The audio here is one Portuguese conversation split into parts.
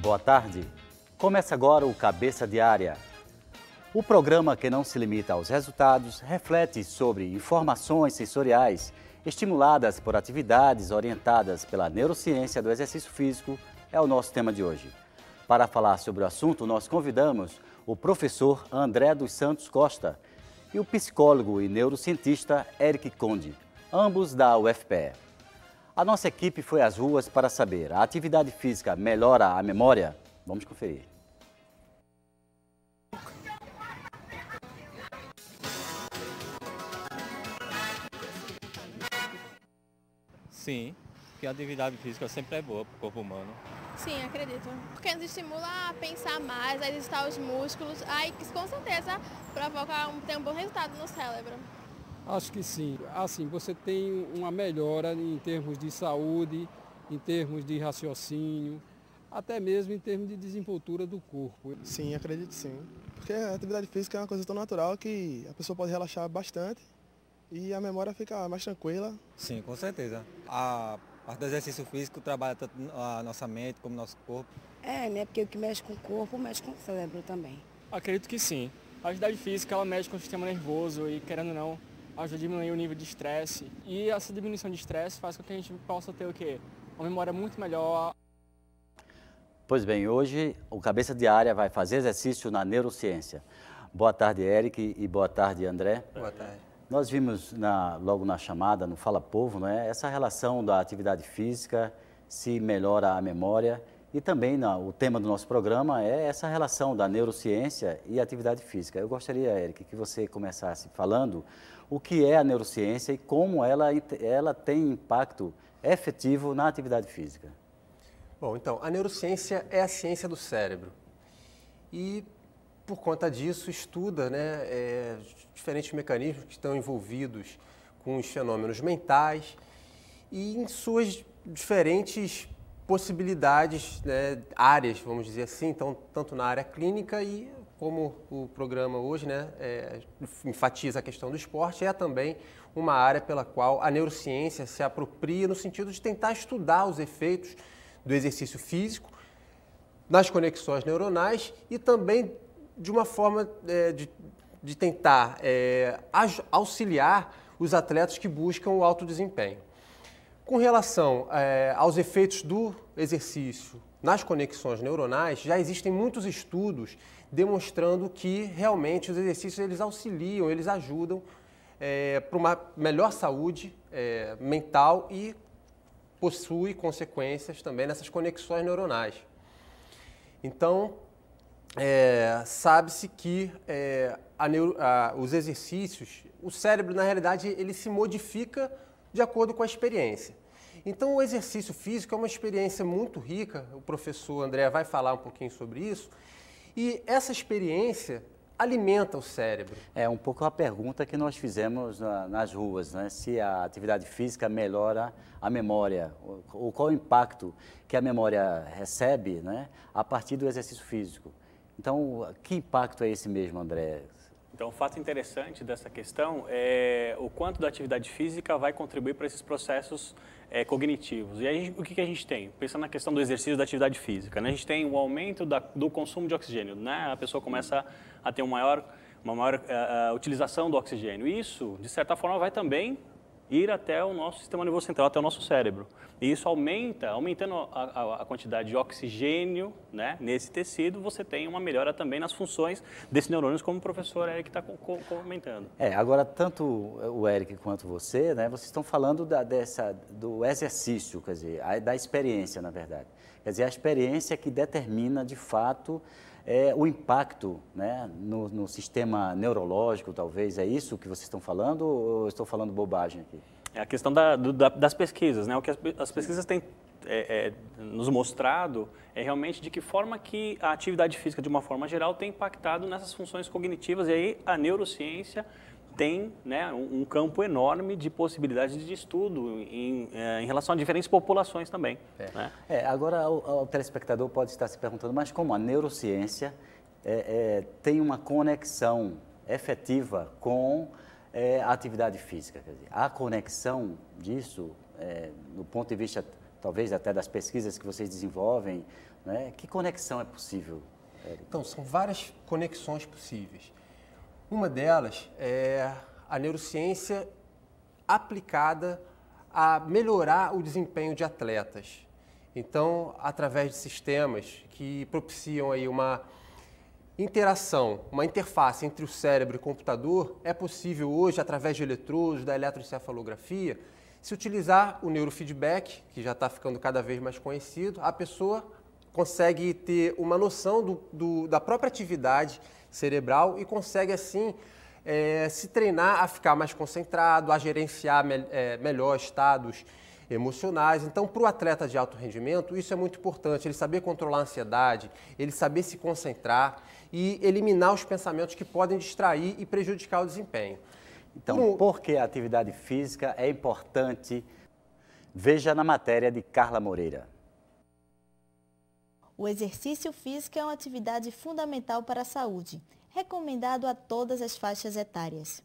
Boa tarde. Começa agora o Cabeça Diária. O programa que não se limita aos resultados reflete sobre informações sensoriais estimuladas por atividades orientadas pela neurociência do exercício físico é o nosso tema de hoje. Para falar sobre o assunto, nós convidamos o professor André dos Santos Costa e o psicólogo e neurocientista Eric Conde, ambos da UFPE. A nossa equipe foi às ruas para saber: a atividade física melhora a memória? Vamos conferir. Sim, porque a atividade física sempre é boa para o corpo humano. Sim, acredito. Porque nos estimula a pensar mais, a exercitar os músculos, aí com certeza provoca ter um bom resultado no cérebro. Acho que sim. Assim, você tem uma melhora em termos de saúde, em termos de raciocínio, até mesmo em termos de desenvoltura do corpo. Sim, acredito sim. Porque a atividade física é uma coisa tão natural que a pessoa pode relaxar bastante e a memória fica mais tranquila. Sim, com certeza. A parte do exercício físico trabalha tanto a nossa mente como o nosso corpo. Né? Porque o que mexe com o corpo mexe com o cérebro também. Acredito que sim. A atividade física ela mexe com o sistema nervoso e, querendo ou não, ajuda a diminuir o nível de estresse. E essa diminuição de estresse faz com que a gente possa ter o quê? Uma memória muito melhor. Pois bem, hoje o Cabeça Diária vai fazer exercício na neurociência. Boa tarde, Eric, e boa tarde, André. Boa tarde. Nós vimos logo na chamada, no Fala Povo, essa relação da atividade física, se melhora a memória, e também o tema do nosso programa é essa relação da neurociência e atividade física. Eu gostaria, Eric, que você começasse falando o que é a neurociência e como ela tem impacto efetivo na atividade física. Bom, então, a neurociência é a ciência do cérebro e, por conta disso, estuda diferentes mecanismos que estão envolvidos com os fenômenos mentais e em suas diferentes possibilidades, áreas, vamos dizer assim, então, tanto na área clínica e, como o programa hoje enfatiza a questão do esporte, é também uma área pela qual a neurociência se apropria no sentido de tentar estudar os efeitos do exercício físico nas conexões neuronais e também de uma forma de tentar auxiliar os atletas que buscam o alto desempenho. Com relação aos efeitos do exercício nas conexões neuronais, já existem muitos estudos demonstrando que realmente os exercícios eles auxiliam, eles ajudam para uma melhor saúde mental e possui consequências também nessas conexões neuronais. Então, sabe-se que os exercícios, o cérebro, na realidade, ele se modifica de acordo com a experiência. Então, o exercício físico é uma experiência muito rica, o professor André vai falar um pouquinho sobre isso, e essa experiência alimenta o cérebro. É um pouco a pergunta que nós fizemos nas ruas, se a atividade física melhora a memória, ou qual o impacto que a memória recebe a partir do exercício físico. Então, que impacto é esse mesmo, André? Então, o fato interessante dessa questão é o quanto da atividade física vai contribuir para esses processos cognitivos. E aí, o que a gente tem? Pensando na questão do exercício da atividade física, a gente tem o aumento do consumo de oxigênio, a pessoa começa a ter uma maior utilização do oxigênio. E isso, de certa forma, vai também ir até o nosso sistema nervoso central, até o nosso cérebro. E isso aumentando a quantidade de oxigênio nesse tecido, você tem uma melhora também nas funções desses neurônios, como o professor Eric está comentando. Agora, tanto o Eric quanto você, vocês estão falando do exercício, quer dizer, da experiência, na verdade. Quer dizer, a experiência que determina, de fato, o impacto no sistema neurológico, talvez. É isso que vocês estão falando ou eu estou falando bobagem aqui? É a questão das pesquisas, O que as pesquisas têm nos mostrado é realmente de que forma que a atividade física, de uma forma geral, tem impactado nessas funções cognitivas. E aí a neurociência tem um campo enorme de possibilidades de estudo em relação a diferentes populações também. Agora, o telespectador pode estar se perguntando, mas como a neurociência tem uma conexão efetiva com a atividade física? Quer dizer, a conexão disso, do ponto de vista, talvez até das pesquisas que vocês desenvolvem, né? Que conexão é possível, Érico? Então, são várias conexões possíveis. Uma delas é a neurociência aplicada a melhorar o desempenho de atletas. Então, através de sistemas que propiciam aí uma interação, uma interface entre o cérebro e o computador, é possível hoje, através de eletrodos, da eletroencefalografia, se utilizar o neurofeedback, que já está ficando cada vez mais conhecido, a pessoa consegue ter uma noção da própria atividade cerebral e consegue, assim, se treinar a ficar mais concentrado, a gerenciar melhor estados emocionais. Então, para o atleta de alto rendimento, isso é muito importante, ele saber controlar a ansiedade, ele saber se concentrar e eliminar os pensamentos que podem distrair e prejudicar o desempenho. Então, por que a atividade física é importante? Veja na matéria de Carla Moreira. O exercício físico é uma atividade fundamental para a saúde, recomendado a todas as faixas etárias.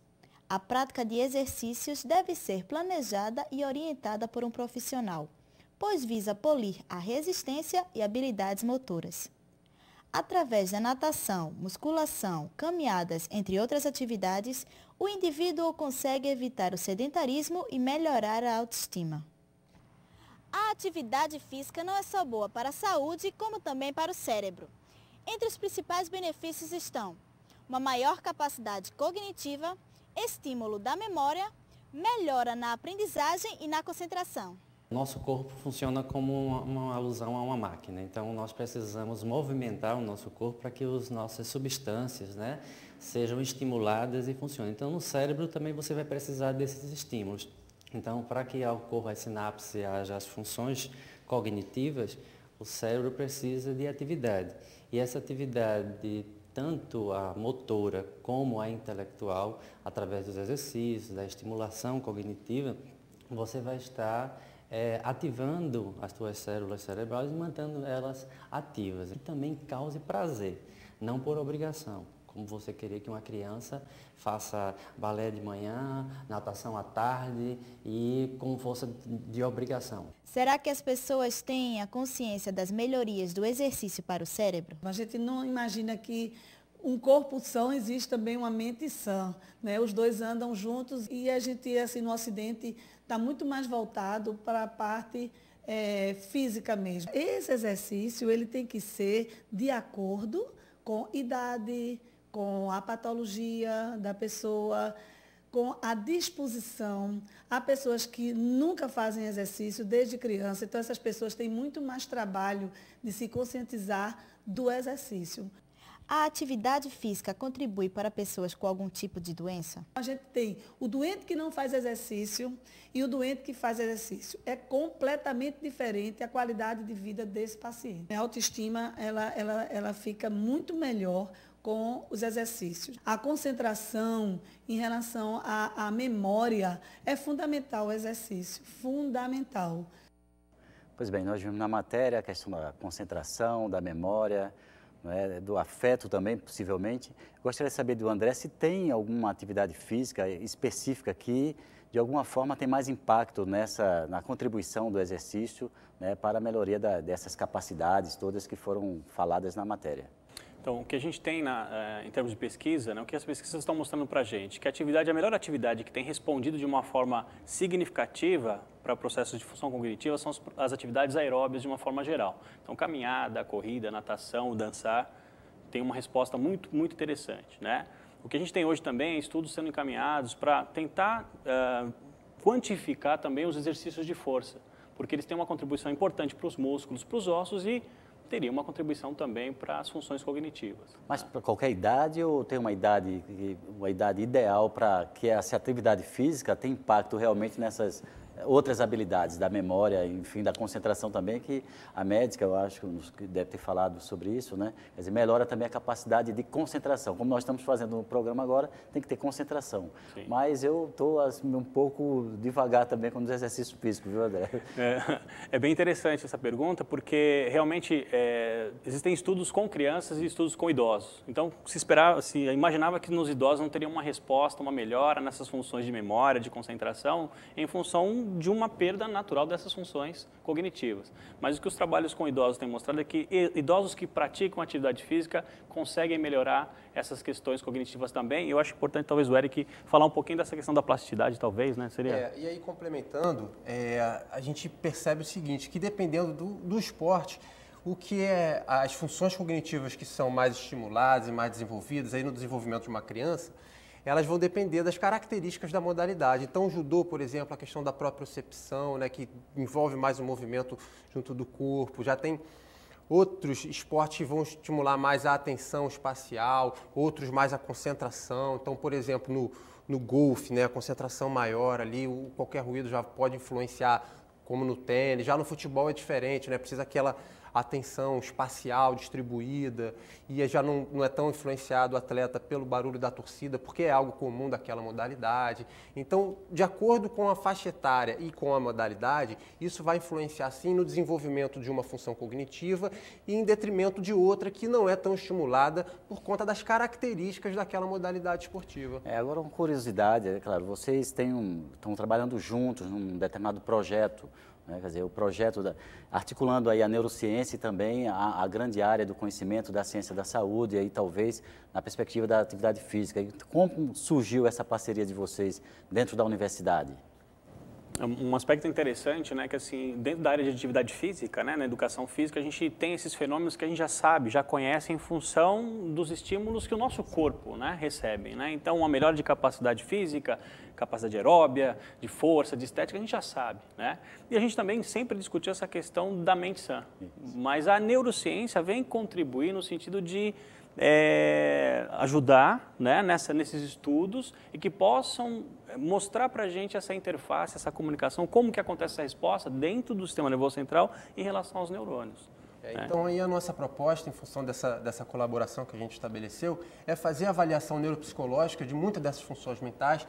A prática de exercícios deve ser planejada e orientada por um profissional, pois visa polir a resistência e habilidades motoras. Através da natação, musculação, caminhadas, entre outras atividades, o indivíduo consegue evitar o sedentarismo e melhorar a autoestima. A atividade física não é só boa para a saúde, como também para o cérebro. Entre os principais benefícios estão uma maior capacidade cognitiva, estímulo da memória, melhora na aprendizagem e na concentração. Nosso corpo funciona como uma alusão a uma máquina, então nós precisamos movimentar o nosso corpo para que as nossas substâncias, né, sejam estimuladas e funcionem. Então no cérebro também você vai precisar desses estímulos. Então para que ocorra a sinapse, haja as funções cognitivas, o cérebro precisa de atividade. E essa atividade, tanto a motora como a intelectual, através dos exercícios, da estimulação cognitiva, você vai estar ativando as suas células cerebrais e mantendo elas ativas. E também cause prazer, não por obrigação, como você queria que uma criança faça balé de manhã, natação à tarde e com força de obrigação. Será que as pessoas têm a consciência das melhorias do exercício para o cérebro? A gente não imagina que um corpo são existe também uma mente sã, né? Os dois andam juntos e a gente, assim, no Ocidente, está muito mais voltado para a parte física mesmo. Esse exercício ele tem que ser de acordo com idade, com a patologia da pessoa, com a disposição. Há pessoas que nunca fazem exercício desde criança, então essas pessoas têm muito mais trabalho de se conscientizar do exercício. A atividade física contribui para pessoas com algum tipo de doença? A gente tem o doente que não faz exercício e o doente que faz exercício. É completamente diferente a qualidade de vida desse paciente. A autoestima ela fica muito melhor com os exercícios. A concentração em relação à memória é fundamental o exercício, fundamental. Pois bem, nós vimos na matéria a questão da concentração, da memória, do afeto também, possivelmente. Gostaria de saber do André se tem alguma atividade física específica que, de alguma forma, tem mais impacto na contribuição do exercício, né, para a melhoria dessas capacidades todas que foram faladas na matéria. Então, o que a gente tem em termos de pesquisa, né, o que as pesquisas estão mostrando para a gente, que a melhor atividade que tem respondido de uma forma significativa para processos de função cognitiva são as atividades aeróbias de uma forma geral. Então, caminhada, corrida, natação, dançar, tem uma resposta muito, muito interessante, né? O que a gente tem hoje também é estudos sendo encaminhados para tentar quantificar também os exercícios de força, porque eles têm uma contribuição importante para os músculos, para os ossos e teria uma contribuição também para as funções cognitivas. Mas para qualquer idade ou tem uma idade ideal para que essa atividade física tenha impacto realmente nessas outras habilidades, da memória, enfim, da concentração também, que a médica, eu acho, que deve ter falado sobre isso, né? Quer dizer, melhora também a capacidade de concentração. Como nós estamos fazendo no programa agora, tem que ter concentração. Sim. Mas eu estou assim, um pouco devagar também com os exercícios físicos, viu, André? É bem interessante essa pergunta, porque realmente existem estudos com crianças e estudos com idosos. Então, se imaginava que nos idosos não teria uma resposta, uma melhora nessas funções de memória, de concentração, em função função de uma perda natural dessas funções cognitivas. Mas o que os trabalhos com idosos têm mostrado é que idosos que praticam atividade física conseguem melhorar essas questões cognitivas também. E eu acho importante, talvez, o Eric falar um pouquinho dessa questão da plasticidade, talvez, né? Seria... E aí, complementando, a gente percebe o seguinte, que dependendo do esporte, o que as funções cognitivas que são mais estimuladas e mais desenvolvidas aí no desenvolvimento de uma criança, elas vão depender das características da modalidade. Então, o judô, por exemplo, a questão da propriocepção, né, que envolve mais o movimento junto do corpo, já tem outros esportes que vão estimular mais a atenção espacial, outros mais a concentração. Então, por exemplo, no golfe, né, a concentração maior ali, qualquer ruído já pode influenciar, como no tênis. Já no futebol é diferente, né, precisa aquela atenção espacial distribuída e já não é tão influenciado o atleta pelo barulho da torcida, porque é algo comum daquela modalidade. Então, de acordo com a faixa etária e com a modalidade, isso vai influenciar sim no desenvolvimento de uma função cognitiva e em detrimento de outra que não é tão estimulada por conta das características daquela modalidade esportiva. Agora, uma curiosidade, é claro, vocês estão trabalhando juntos num determinado projeto, né? Quer dizer, o projeto articulando aí a neurociência e também a grande área do conhecimento da ciência da saúde, e aí talvez na perspectiva da atividade física. E como surgiu essa parceria de vocês dentro da universidade? Um aspecto interessante, né, que assim, dentro da área de atividade física, né, na educação física, a gente tem esses fenômenos que a gente já sabe, já conhece em função dos estímulos que o nosso corpo, né, recebe, né? Então, uma melhora de capacidade física, capacidade aeróbia, de força, de estética, a gente já sabe, né? E a gente também sempre discutiu essa questão da mente sã. Mas a neurociência vem contribuir no sentido de ajudar, né, nesses estudos e que possam mostrar para a gente essa interface, essa comunicação, como que acontece essa resposta dentro do sistema nervoso central em relação aos neurônios. Então, aí a nossa proposta, em função dessa colaboração que a gente estabeleceu, é fazer a avaliação neuropsicológica de muitas dessas funções mentais,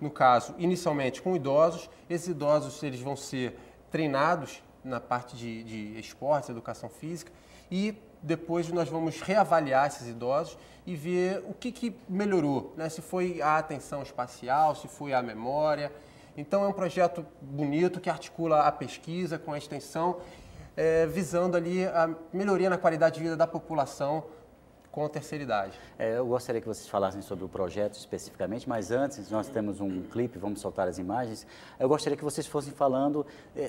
no caso, inicialmente com idosos. Esses idosos eles vão ser treinados na parte de esportes, educação física, e depois nós vamos reavaliar esses idosos e ver o que melhorou, né? Se foi a atenção espacial, se foi a memória. Então, é um projeto bonito que articula a pesquisa com a extensão, visando ali a melhoria na qualidade de vida da população com a terceira idade. Eu gostaria que vocês falassem sobre o projeto especificamente, mas antes nós temos um clipe, vamos soltar as imagens. Eu gostaria que vocês fossem falando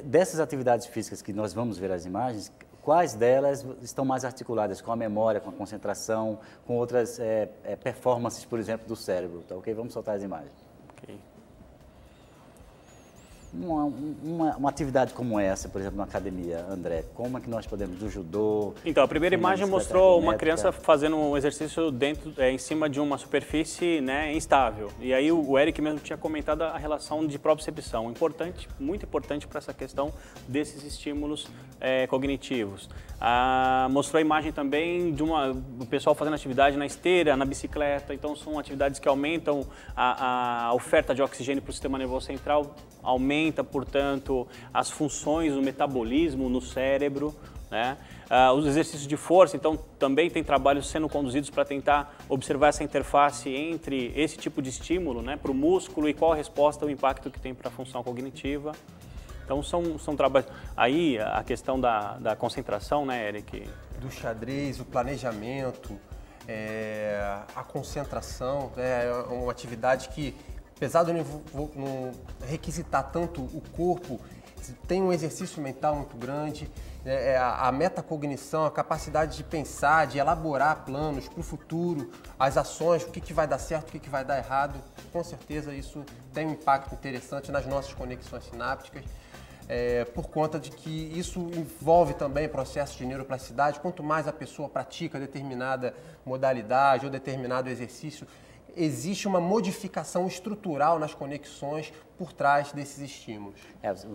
dessas atividades físicas que nós vamos ver as imagens, quais delas estão mais articuladas com a memória, com a concentração, com outras performances, por exemplo, do cérebro. Tá, ok? Vamos soltar as imagens. Okay. Uma atividade como essa, por exemplo, na academia, André, como é que nós podemos, do judô... Então, a primeira imagem mostrou uma criança fazendo um exercício em cima de uma superfície, né, instável. E aí o Eric mesmo tinha comentado a relação de propriocepção, muito importante para essa questão desses estímulos cognitivos. Mostrou a imagem também do pessoal fazendo atividade na esteira, na bicicleta. Então, são atividades que aumentam a oferta de oxigênio para o sistema nervoso central, aumenta, portanto, as funções do metabolismo no cérebro, né? Os exercícios de força, então, também tem trabalhos sendo conduzidos para tentar observar essa interface entre esse tipo de estímulo, né, para o músculo e qual a resposta, o impacto que tem para a função cognitiva. Então, são trabalhos... Aí, a questão da concentração, né, Eric? Do xadrez, o planejamento, a concentração, é uma atividade que, apesar de não requisitar tanto o corpo, tem um exercício mental muito grande, a metacognição, a capacidade de pensar, de elaborar planos para o futuro, as ações, o que vai dar certo, o que vai dar errado. Com certeza isso tem um impacto interessante nas nossas conexões sinápticas, por conta de que isso envolve também processos de neuroplasticidade. Quanto mais a pessoa pratica determinada modalidade ou determinado exercício, existe uma modificação estrutural nas conexões por trás desses estímulos.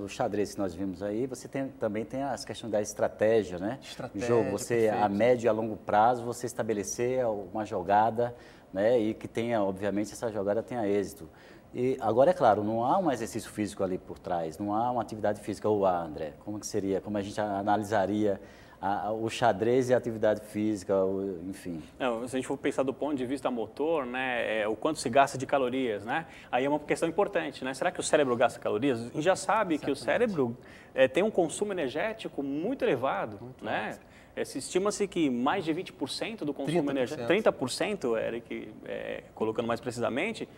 O xadrez que nós vimos aí, você também tem as questões da estratégia, né? Estratégia, jogo, você, a médio e a longo prazo, você estabelecer uma jogada, né? E que tenha, obviamente, essa jogada tenha êxito. E agora, é claro, não há um exercício físico ali por trás, não há uma atividade física. Ou há, André? Como que seria? Como a gente analisaria o xadrez e a atividade física, enfim. Não, se a gente for pensar do ponto de vista motor, né, o quanto se gasta de calorias, né? Aí é uma questão importante, né? Será que o cérebro gasta calorias? A gente já sabe que o cérebro tem um consumo energético muito elevado, né? Se estima-se que mais de 20% do consumo energético, 30%, Eric, colocando mais precisamente,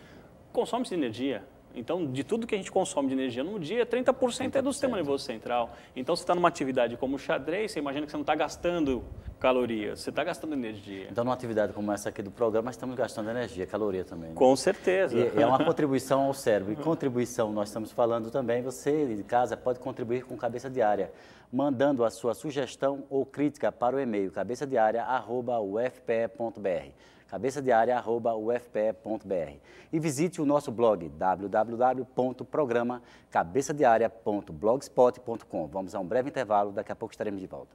consome-se energia. Então, de tudo que a gente consome de energia no dia, 30% é do sistema nervoso central. Então, você está numa atividade como o xadrez, você imagina que você não está gastando calorias, você está gastando energia. Então, numa atividade como essa aqui do programa, estamos gastando energia, caloria também. Né? Com certeza. E é uma contribuição ao cérebro. E contribuição, nós estamos falando também, você de casa pode contribuir com Cabeça Diária, mandando a sua sugestão ou crítica para o e-mail cabeçadiaria@ufpe.br. cabeçadiaria@ufpe.br. E visite o nosso blog www.programacabeçadiaria.blogspot.com. Vamos a um breve intervalo, daqui a pouco estaremos de volta.